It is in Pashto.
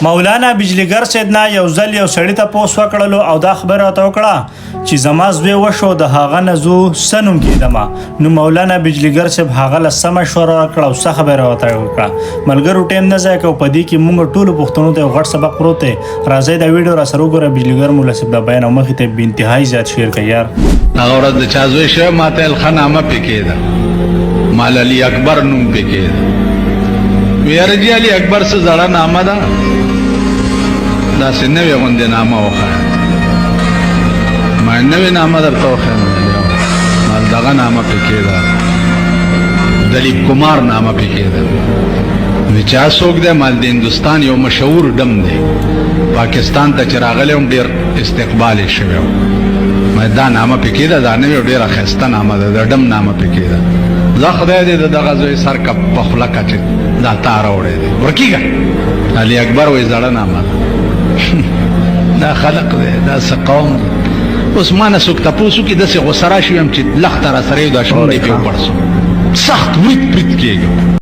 مولانا بجلیګر سیدنا یو ځل یو سړی ته پوس وکړلو او دا خبره ورته وکړه چې زما زوی وشو د هغه نه زه څه نوم کېدمه. نو مولانا بجلیګر صاحب هغه له څه مشوره ورکړه او څه خبره ورته وکړه. ملګرو ټیم نه ضایع کوو، په دې کې موږ ټولو پښتنو ته یو غټ سبق پروت دی. راځئ دا ویډیو راسره وګوره. بجلیګر مولا صاحب دا بیان او مخې ته بې انتهایي زیات شعر کوي یار. هغه ورځ د چا زوی شوی ما ته الخه نامه پې کېده، مال علي اکبر نوم پې کېده. وی یاره جي علي اکبر څه زړه نامه ده، داسې نوې غوندې نامه وښیه. ما نوې نامه درته وښیم، مال دغه نامه پې کېده، دلیپ کمار نامه پې کېده. وی چا څوک دی؟ مال د هندوستان یو مشهور ډم دی، پاکستان ته چې راغلی وم ډېر استقبال یې شوی و. ما دا نامه پې کېده، دا نوې ډېره ښایسته نامه ده، د ډم نامه پې کېده. زه خدای دې د دغه زوی سر کپ په خوله کچې دا تا راوړی دی، ورکېږه. علي اکبر وایي زړه نامه ده. دا خلق دی، دا څه قوم دی. اوس ما نه څوک تپوس وکړي، داسې غوسه راشي یم چې لخته را سره یو دا شونډې پې وپړسم، سخت ورید پرید کېږم.